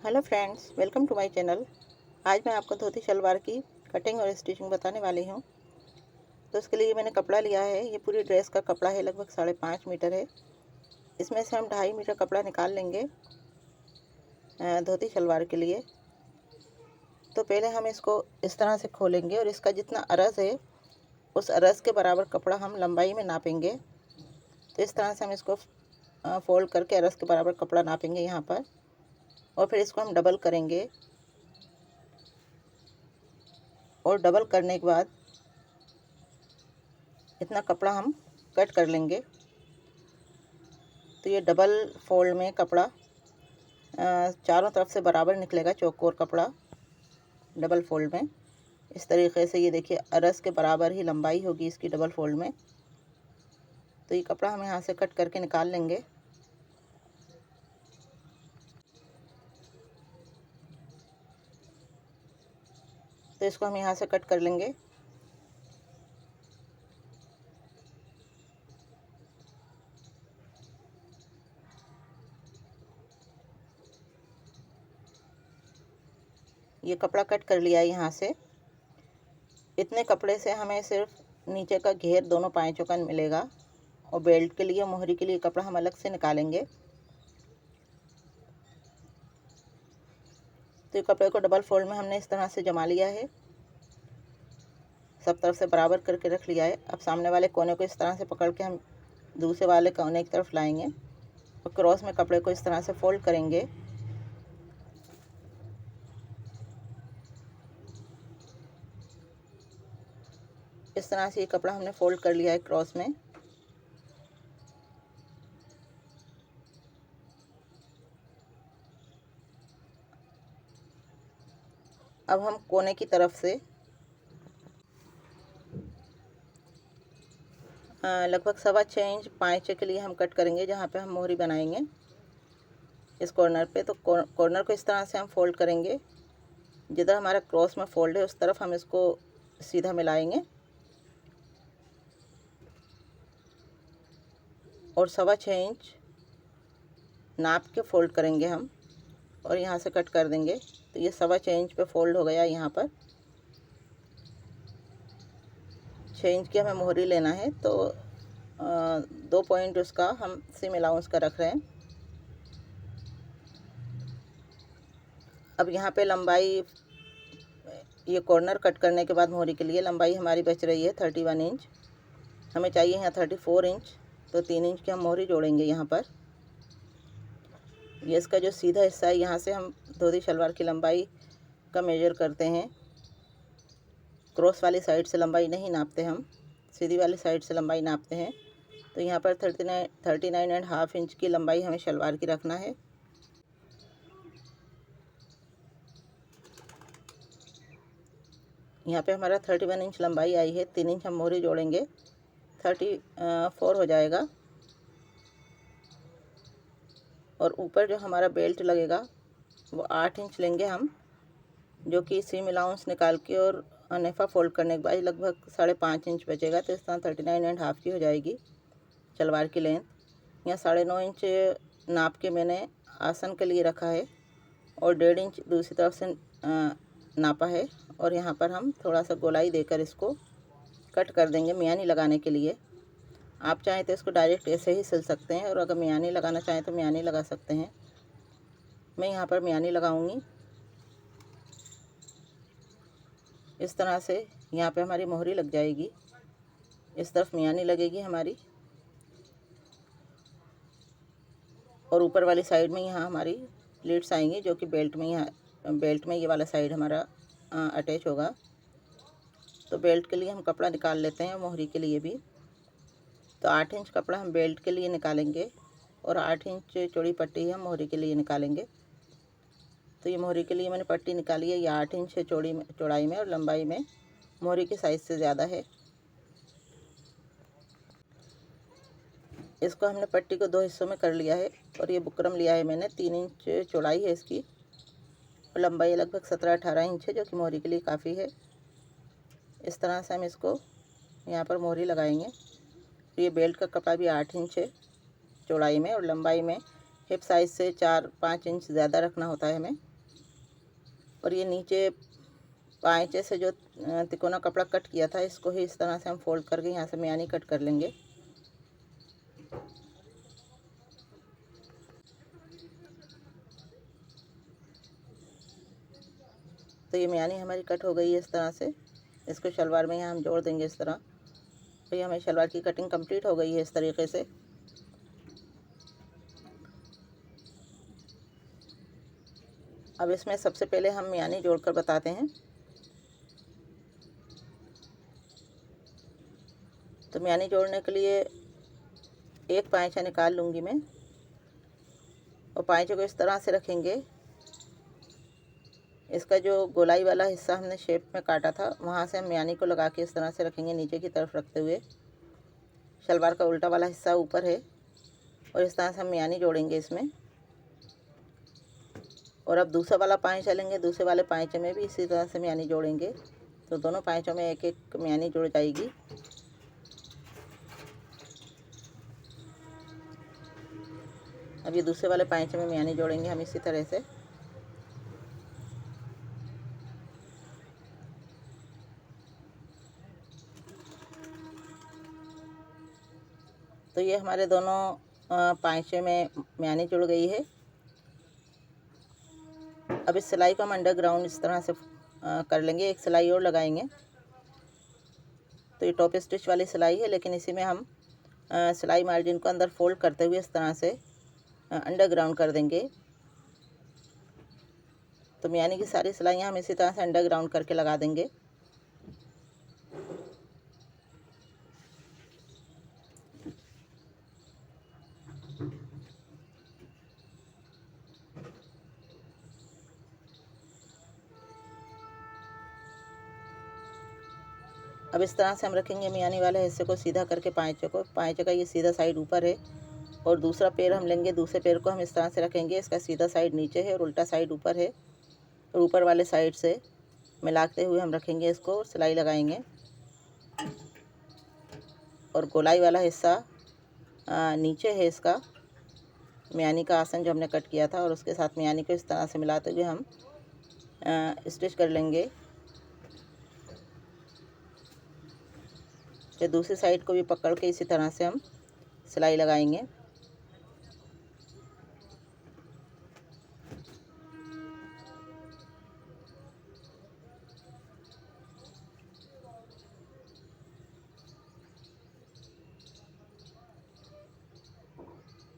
Hello friends, welcome to my channel. आज मैं आपको धोती शलवार की कटिंग और स्टिचिंग बताने वाली हूँ। तो इसके लिए मैंने कपड़ा लिया है। ये पूरी ड्रेस का कपड़ा है, लगभग 5.5 मीटर है। इसमें से हम 2.5 मीटर कपड़ा निकाल लेंगे धोती शलवार के लिए। तो पहले हम इसको इस तरह से खोलेंगे और इसका जितना अरज़ है उस अरज़ के बराबर कपड़ा हम लंबाई में नापेंगे। तो इस तरह से हम इसको फोल्ड करके अरज़ के बराबर कपड़ा नापेंगे यहाँ पर, और फिर इसको हम डबल करेंगे। और डबल करने के बाद इतना कपड़ा हम कट कर लेंगे। तो ये डबल फोल्ड में कपड़ा चारों तरफ से बराबर निकलेगा, चौकोर कपड़ा डबल फोल्ड में। इस तरीके से ये देखिए, अरस के बराबर ही लंबाई होगी इसकी डबल फोल्ड में। तो ये कपड़ा हम यहाँ से कट करके निकाल लेंगे। तो इसको हम यहाँ से कट कर लेंगे। ये कपड़ा कट कर लिया है यहाँ से। इतने कपड़े से हमें सिर्फ नीचे का घेर दोनों पाँचों का मिलेगा, और बेल्ट के लिए, मोहरी के लिए कपड़ा हम अलग से निकालेंगे। तो ये कपड़े को डबल फोल्ड में हमने इस तरह से जमा लिया है, सब तरफ से बराबर करके रख लिया है। अब सामने वाले कोने को इस तरह से पकड़ के हम दूसरे वाले कोने की तरफ लाएंगे और क्रॉस में कपड़े को इस तरह से फोल्ड करेंगे। इस तरह से ये कपड़ा हमने फोल्ड कर लिया है क्रॉस में। अब हम कोने की तरफ से लगभग 6.25 इंच पाँचे के लिए हम कट करेंगे, जहाँ पे हम मोहरी बनाएंगे इस कॉर्नर पे। तो कॉर्नर को इस तरह से हम फोल्ड करेंगे। जिधर हमारा क्रॉस में फोल्ड है उस तरफ हम इसको सीधा मिलाएंगे और 6.25 इंच नाप के फोल्ड करेंगे हम, और यहाँ से कट कर देंगे। तो ये 6.25 इंच पे फोल्ड हो गया। यहाँ पर 6 इंच की हमें मोहरी लेना है, तो 2 पॉइंट उसका हम सिम अलाउंस का रख रहे हैं। अब यहाँ पे लंबाई, ये कॉर्नर कट करने के बाद मोहरी के लिए लंबाई हमारी बच रही है 31 इंच। हमें चाहिए यहाँ 34 इंच। तो 3 इंच की हम मोहरी जोड़ेंगे यहाँ पर। ये इसका जो सीधा हिस्सा है, यहाँ से हम धोती शलवार की लंबाई का मेजर करते हैं। क्रॉस वाली साइड से लंबाई नहीं नापते हम, सीधी वाली साइड से लंबाई नापते हैं। तो यहाँ पर 39.5 इंच की लंबाई हमें शलवार की रखना है। यहाँ पे हमारा 31 इंच लंबाई आई है। 3 इंच हम मोहरी जोड़ेंगे, 34 हो जाएगा। और ऊपर जो हमारा बेल्ट लगेगा वो 8 इंच लेंगे हम, जो कि सीम अलाउंस निकाल के और नेफा फोल्ड करने के बाद लगभग 5.5 इंच बचेगा। तो इस तरह 39.5 की हो जाएगी शलवार की लेंथ। यहाँ 9.5 इंच नाप के मैंने आसन के लिए रखा है, और 1.5 इंच दूसरी तरफ से नापा है। और यहाँ पर हम थोड़ा सा गोलाई देकर इसको कट कर देंगे मियानी लगाने के लिए। आप चाहें तो इसको डायरेक्ट ऐसे ही सिल सकते हैं, और अगर मियानी लगाना चाहें तो मियानी लगा सकते हैं। मैं यहाँ पर मियानी लगाऊंगी। इस तरह से यहाँ पे हमारी मोहरी लग जाएगी, इस तरफ मियानी लगेगी हमारी, और ऊपर वाली साइड में यहाँ हमारी प्लीट्स आएंगी, जो कि बेल्ट में, यहाँ बेल्ट में ये वाला साइड हमारा अटैच होगा। तो बेल्ट के लिए हम कपड़ा निकाल लेते हैं, मोहरी के लिए भी। तो 8 इंच कपड़ा हम बेल्ट के लिए निकालेंगे, और 8 इंच चौड़ी पट्टी हम मोहरी के लिए निकालेंगे। तो ये मोहरी के लिए मैंने पट्टी निकाली है। ये 8 इंच है चौड़ाई में, और लंबाई में मोहरी के साइज़ से ज़्यादा है। इसको हमने पट्टी को 2 हिस्सों में कर लिया है, और ये बुकरम लिया है मैंने। 3 इंच चौड़ाई है इसकी, और लंबाई लगभग 17-18 इंच है, जो कि मोहरी के लिए काफ़ी है। इस तरह से हम इसको यहाँ पर मोहरी लगाएंगे। ये बेल्ट का कपड़ा भी 8 इंच है चौड़ाई में, और लंबाई में हिप साइज़ से 4-5 इंच ज़्यादा रखना होता है हमें। और ये नीचे पाँचे से जो तिकोना कपड़ा कट किया था, इसको ही इस तरह से हम फोल्ड करके यहाँ से मियानी कट कर लेंगे। तो ये मियानी हमारी कट हो गई है इस तरह से। इसको शलवार में यहाँ हम जोड़ देंगे इस तरह। तो ये हमारी शलवार की कटिंग कंप्लीट हो गई है इस तरीके से। अब इसमें सबसे पहले हम मियानी जोड़कर बताते हैं। तो मियानी जोड़ने के लिए एक पाँचा निकाल लूँगी मैं, और पाँचे को इस तरह से रखेंगे। इसका जो गोलाई वाला हिस्सा हमने शेप में काटा था, वहाँ से हम मियानी को लगा के इस तरह से रखेंगे नीचे की तरफ रखते हुए। शलवार का उल्टा वाला हिस्सा ऊपर है, और इस तरह से हम मियानी जोड़ेंगे इसमें। और अब दूसरा वाला पाँचा लेंगे, दूसरे वाले पाँचे में भी इसी तरह से मियानी जोड़ेंगे। तो दोनों पाँचों में एक एक मियानी जुड़ जाएगी। अब ये दूसरे वाले पाँचे में मियानी जोड़ेंगे हम इसी तरह से। तो ये हमारे दोनों पाँचे में मियानी जुड़ गई है। अब इस सिलाई को हम अंडरग्राउंड इस तरह से कर लेंगे। एक सिलाई और लगाएंगे। तो ये टॉप स्टिच वाली सिलाई है, लेकिन इसी में हम सिलाई मार्जिन को अंदर फोल्ड करते हुए इस तरह से अंडरग्राउंड कर देंगे। तो मियानी की सारी सिलाइयाँ हम इसी तरह से अंडरग्राउंड करके लगा देंगे। अब इस तरह से हम रखेंगे मियानी वाले हिस्से को सीधा करके पाँचे को। पाँचे का ये सीधा साइड ऊपर है, और दूसरा पैर हम लेंगे, दूसरे पैर को हम इस तरह से रखेंगे। इसका सीधा साइड नीचे है और उल्टा साइड ऊपर है, और ऊपर वाले साइड से मिलाते हुए हम रखेंगे इसको और सिलाई लगाएंगे। और गोलाई वाला हिस्सा नीचे है इसका, मियानी का आसन जो हमने कट किया था, और उसके साथ मियानी को इस तरह से मिलाते हुए हम स्टिच कर लेंगे। फिर दूसरी साइड को भी पकड़ के इसी तरह से हम सिलाई लगाएंगे।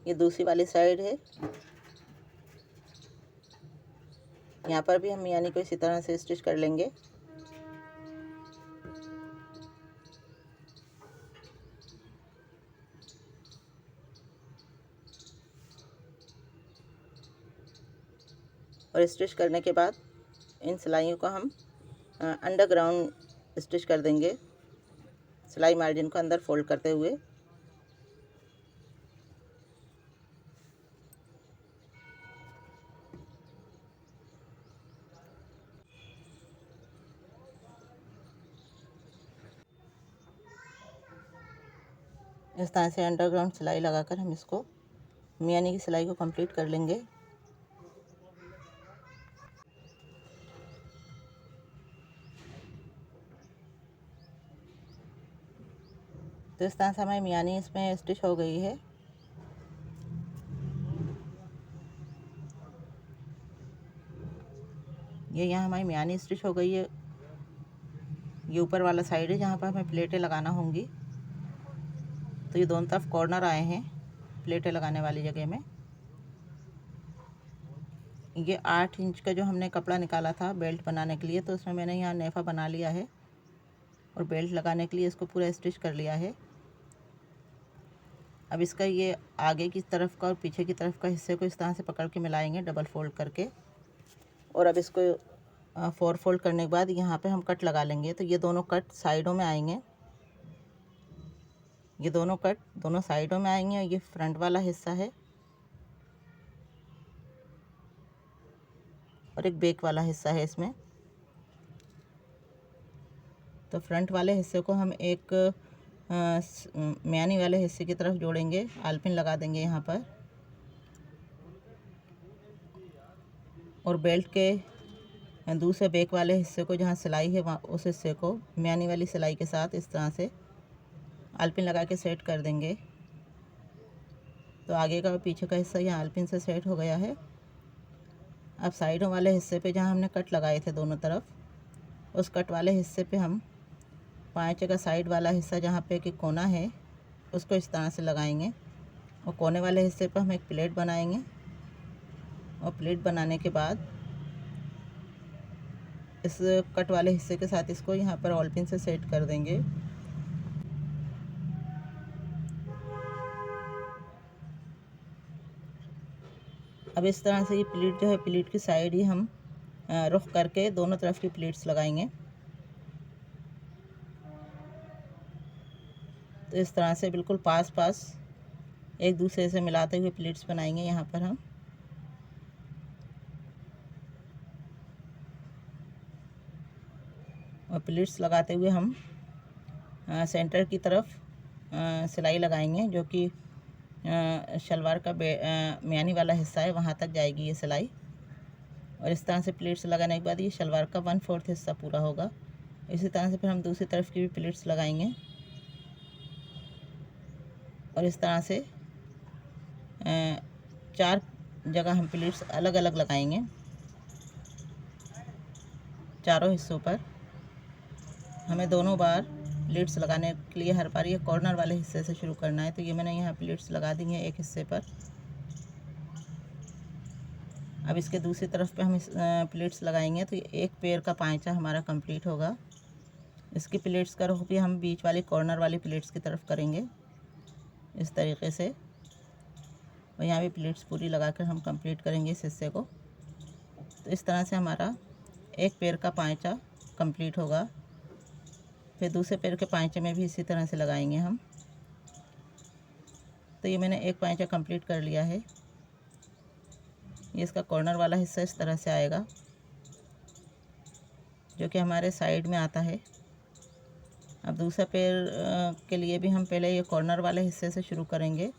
ये दूसरी वाली साइड है, यहाँ पर भी हम मियानी को इसी तरह से स्टिच कर लेंगे। और स्टिच करने के बाद इन सिलाइयों को हम अंडरग्राउंड स्टिच कर देंगे, सिलाई मार्जिन को अंदर फोल्ड करते हुए। इस तरह से अंडरग्राउंड सिलाई लगाकर हम इसको मियानी की सिलाई को कंप्लीट कर लेंगे। तो इस तरह से हमारी मियानी इसमें स्टिच हो गई है। ये यहाँ हमारी मियानी स्टिच हो गई है। ये ऊपर वाला साइड है जहाँ पर हमें प्लेटें लगाना होंगी। तो ये दोनों तरफ कॉर्नर आए हैं प्लेटें लगाने वाली जगह में। ये 8 इंच का जो हमने कपड़ा निकाला था बेल्ट बनाने के लिए, तो उसमें मैंने यहाँ नेफा बना लिया है, और बेल्ट लगाने के लिए इसको पूरा स्टिच कर लिया है। अब इसका ये आगे की तरफ का और पीछे की तरफ का हिस्से को इस तरह से पकड़ के मिलाएंगे डबल फोल्ड करके। और अब इसको 4 फोल्ड करने के बाद यहाँ पे हम कट लगा लेंगे। तो ये दोनों कट साइडों में आएंगे, ये दोनों कट दोनों साइडों में आएंगे, और ये फ्रंट वाला हिस्सा है और एक बैक वाला हिस्सा है इसमें। तो फ्रंट वाले हिस्से को हम एक मियानी वाले हिस्से की तरफ जोड़ेंगे, आलपिन लगा देंगे यहाँ पर, और बेल्ट के दूसरे बैक वाले हिस्से को जहाँ सिलाई है वहाँ उस हिस्से को म्यानी वाली सिलाई के साथ इस तरह से आलपिन लगा के सेट कर देंगे। तो आगे का और पीछे का हिस्सा यहाँ आलपिन से सेट हो गया है। अब साइडों वाले हिस्से पे जहाँ हमने कट लगाए थे दोनों तरफ, उस कट वाले हिस्से पे हम पाँचे का साइड वाला हिस्सा जहाँ पे कि कोना है उसको इस तरह से लगाएंगे और कोने वाले हिस्से पर हम एक प्लेट बनाएंगे और प्लेट बनाने के बाद इस कट वाले हिस्से के साथ इसको यहाँ पर ऑल पिन से सेट कर देंगे। अब इस तरह से ये प्लीट जो है, प्लीट की साइड ही हम रुख करके दोनों तरफ की प्लीट्स लगाएंगे। तो इस तरह से बिल्कुल पास पास एक दूसरे से मिलाते हुए प्लीट्स बनाएंगे यहाँ पर हम। और प्लीट्स लगाते हुए हम सेंटर की तरफ सिलाई लगाएंगे, जो कि शलवार का म्यानी वाला हिस्सा है वहाँ तक जाएगी ये सिलाई। और इस तरह से प्लीट्स लगाने के बाद ये शलवार का 1/4 हिस्सा पूरा होगा। इसी तरह से फिर हम दूसरी तरफ की भी प्लीट्स लगाएंगे और इस तरह से 4 जगह हम प्लीट्स अलग अलग लगाएंगे चारों हिस्सों पर। हमें दोनों बार प्लीट्स लगाने के लिए हर बार ये कॉर्नर वाले हिस्से से शुरू करना है। तो ये मैंने यहाँ प्लीट्स लगा दी हैं एक हिस्से पर। अब इसके दूसरी तरफ पे हम इस प्लीट्स लगाएंगे तो ये एक पैर का पाँचा हमारा कंप्लीट होगा। इसकी प्लीट्स का रुख भी हम बीच वाली कॉर्नर वाली प्लीट्स की तरफ करेंगे इस तरीके से। और यहाँ भी प्लीट्स पूरी लगाकर हम कंप्लीट करेंगे इस हिस्से को। तो इस तरह से हमारा एक पैर का पाँचा कंप्लीट होगा। फिर दूसरे पैर के पाँचे में भी इसी तरह से लगाएंगे हम। तो ये मैंने एक पाँचा कंप्लीट कर लिया है। ये इसका कॉर्नर वाला हिस्सा इस तरह से आएगा, जो कि हमारे साइड में आता है। अब दूसरा पैर के लिए भी हम पहले ये कॉर्नर वाले हिस्से से शुरू करेंगे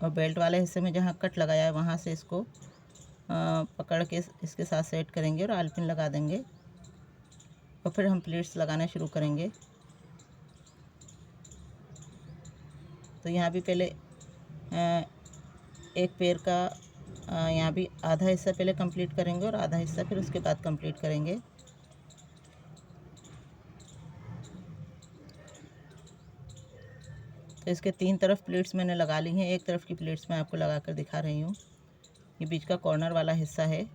और बेल्ट वाले हिस्से में जहाँ कट लगाया है वहाँ से इसको पकड़ के इसके साथ सेट करेंगे और आलपिन लगा देंगे। और फिर हम प्लीट्स लगाना शुरू करेंगे। तो यहाँ भी पहले एक पैर का यहाँ भी आधा हिस्सा पहले कंप्लीट करेंगे और आधा हिस्सा फिर उसके बाद कंप्लीट करेंगे। तो इसके 3 तरफ प्लेट्स मैंने लगा ली हैं। एक तरफ की प्लेट्स मैं आपको लगा कर दिखा रही हूँ। ये बीच का कॉर्नर वाला हिस्सा है।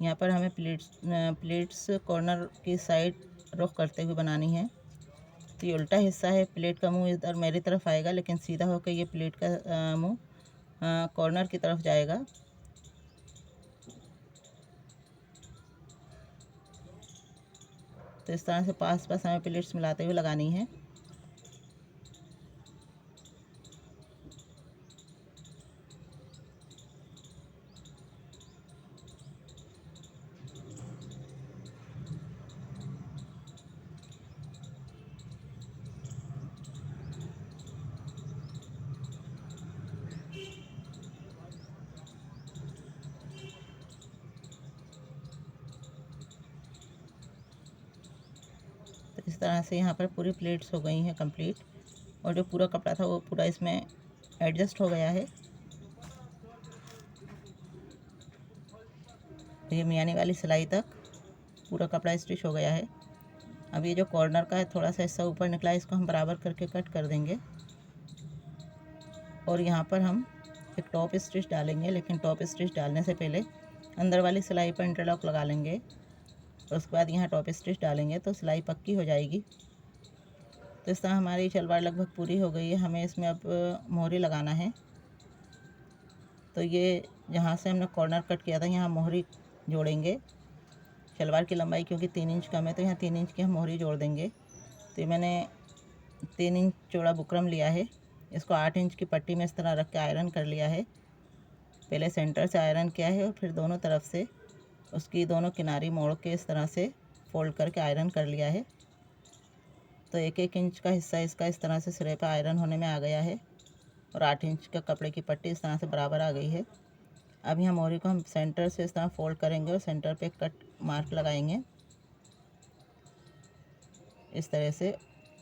यहाँ पर हमें प्लेट्स कॉर्नर की साइड रुख करते हुए बनानी है। तो ये उल्टा हिस्सा है, प्लेट का मुंह इधर मेरी तरफ आएगा, लेकिन सीधा होकर ये प्लेट का मुंह कॉर्नर की तरफ जाएगा। तो इस तरह से पास पास हमें प्लेट्स मिलाते हुए लगानी है। तो इस तरह से यहाँ पर पूरी प्लेट्स हो गई हैं कंप्लीट और जो पूरा कपड़ा था वो पूरा इसमें एडजस्ट हो गया है। ये मियानी वाली सिलाई तक पूरा कपड़ा स्टिच हो गया है। अब ये जो कॉर्नर का है थोड़ा सा हिस्सा ऊपर निकला है, इसको हम बराबर करके कट कर देंगे और यहाँ पर हम एक टॉप स्टिच डालेंगे। लेकिन टॉप स्टिच डालने से पहले अंदर वाली सिलाई पर इंटरलॉक लगा लेंगे और उसके बाद यहाँ टॉप स्टिच डालेंगे तो सिलाई पक्की हो जाएगी। तो इस तरह हमारी शलवार लगभग पूरी हो गई है। हमें इसमें अब मोहरी लगाना है। तो ये जहाँ से हमने कॉर्नर कट किया था यहाँ मोहरी जोड़ेंगे। शलवार की लंबाई क्योंकि 3 इंच कम है तो यहाँ 3 इंच की हम मोहरी जोड़ देंगे। तो ये मैंने 3 इंच चौड़ा बुकरम लिया है। इसको 8 इंच की पट्टी में इस तरह रख के आयरन कर लिया है। पहले सेंटर से आयरन किया है और फिर दोनों तरफ से उसकी दोनों किनारी मोड़ के इस तरह से फोल्ड करके आयरन कर लिया है। तो 1-1 इंच का हिस्सा इसका इस तरह से सिरे पर आयरन होने में आ गया है और 8 इंच का कपड़े की पट्टी इस तरह से बराबर आ गई है। अब यहाँ मोहरी को हम सेंटर से इस तरह फोल्ड करेंगे और सेंटर पे कट मार्क लगाएंगे इस तरह से।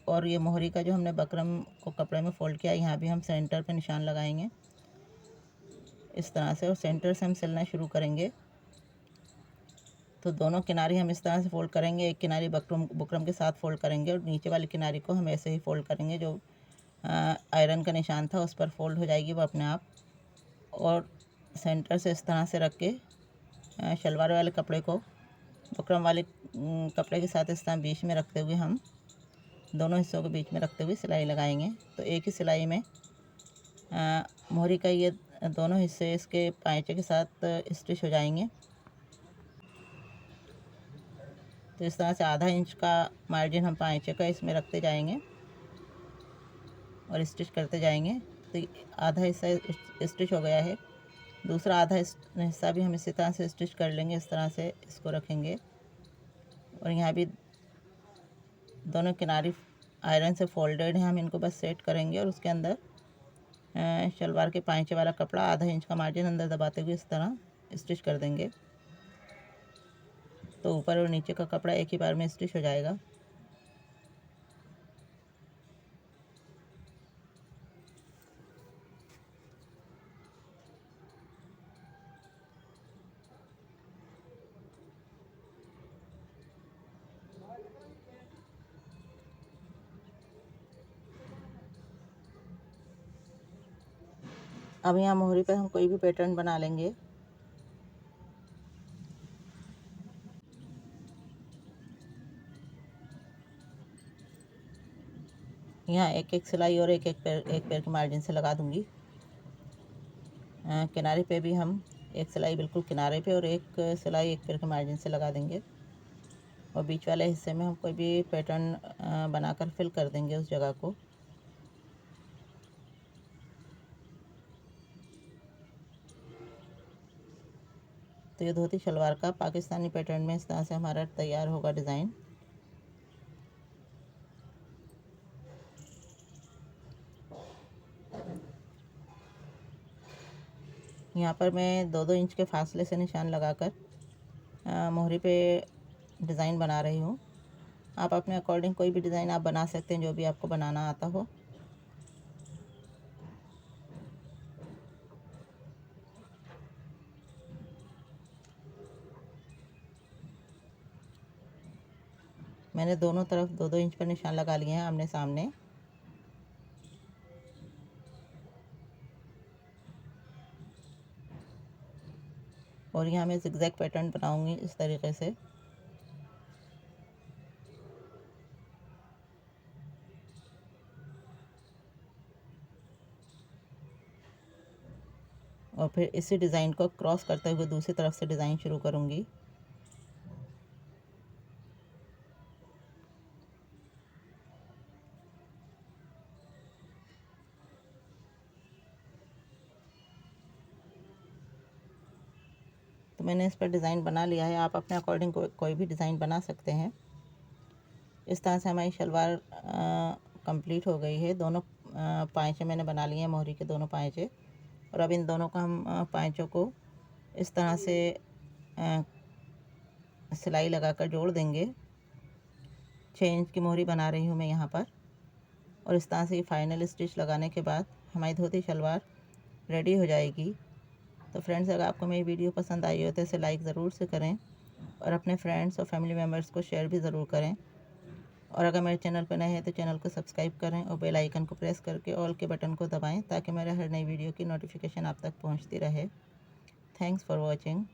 और ये मोहरी का जो हमने बकरम को कपड़े में फ़ोल्ड किया, यहाँ भी हम सेंटर पे निशान लगाएंगे इस तरह से, और सेंटर से हम सिलना शुरू करेंगे। तो दोनों किनारे हम इस तरह से फ़ोल्ड करेंगे, एक किनारी बुकरम के साथ फ़ोल्ड करेंगे और नीचे वाली किनारी को हम ऐसे ही फ़ोल्ड करेंगे। जो आयरन का निशान था उस पर फ़ोल्ड हो जाएगी वो अपने आप। और सेंटर से इस तरह से रख के शलवार वाले कपड़े को बुकरम वाले कपड़े के साथ इस तरह बीच में रखते हुए हम दोनों हिस्सों को बीच में रखते हुए सिलाई लगाएंगे। तो एक ही सिलाई में मोहरी का ये दोनों हिस्से इसके पाँचे के साथ स्टिच हो जाएंगे। तो इस तरह से आधा इंच का मार्जिन हम पाँचे का इसमें रखते जाएंगे और स्टिच करते जाएंगे। तो आधा हिस्सा स्टिच हो गया है, दूसरा आधा हिस्सा भी हम इसी तरह से स्टिच कर लेंगे। इस तरह से इसको रखेंगे और यहाँ भी दोनों किनारे आयरन से फोल्डेड हैं, हम इनको बस सेट करेंगे और उसके अंदर शलवार के पाँचे वाला कपड़ा आधा इंच का मार्जिन अंदर दबाते हुए इस तरह स्टिच कर देंगे। तो ऊपर और नीचे का कपड़ा एक ही बार में स्टिच हो जाएगा। अब यहाँ मोहरी पे हम कोई भी पैटर्न बना लेंगे। यहाँ एक एक सिलाई और एक पैर के मार्जिन से लगा दूंगी। किनारे पे भी हम एक सिलाई बिल्कुल किनारे पे और एक सिलाई एक पैर के मार्जिन से लगा देंगे और बीच वाले हिस्से में हम कोई भी पैटर्न बनाकर फिल कर देंगे उस जगह को। तो ये धोती शलवार का पाकिस्तानी पैटर्न में इस तरह से हमारा तैयार होगा डिज़ाइन। यहाँ पर मैं 2-2 इंच के फासले से निशान लगाकर मोहरी पे डिज़ाइन बना रही हूँ। आप अपने अकॉर्डिंग कोई भी डिज़ाइन आप बना सकते हैं जो भी आपको बनाना आता हो। मैंने दोनों तरफ 2-2 इंच पर निशान लगा लिए हैं आमने सामने। और यहाँ मैं ज़िगज़ैग पैटर्न बनाऊंगी इस तरीके से। और फिर इसी डिज़ाइन को क्रॉस करते हुए दूसरी तरफ से डिज़ाइन शुरू करूँगी। तो मैंने इस पर डिज़ाइन बना लिया है, आप अपने अकॉर्डिंग कोई भी डिज़ाइन बना सकते हैं। इस तरह से हमारी शलवार कंप्लीट हो गई है। दोनों पाँचे मैंने बना लिए हैं, मोहरी के दोनों पाँचे। और अब इन दोनों को हम पाँचों को इस तरह से सिलाई लगाकर जोड़ देंगे। 6 इंच की मोहरी बना रही हूँ मैं यहाँ पर। और इस तरह से फाइनल स्टिच लगाने के बाद हमारी धोती शलवार रेडी हो जाएगी। तो फ्रेंड्स, अगर आपको मेरी वीडियो पसंद आई हो तो इसे लाइक ज़रूर से करें और अपने फ्रेंड्स और फैमिली मेम्बर्स को शेयर भी ज़रूर करें। और अगर मेरे चैनल पर नए हैं तो चैनल को सब्सक्राइब करें और बेल आइकन को प्रेस करके ऑल के बटन को दबाएं ताकि मेरे हर नई वीडियो की नोटिफिकेशन आप तक पहुंचती रहे। Thanks for watching.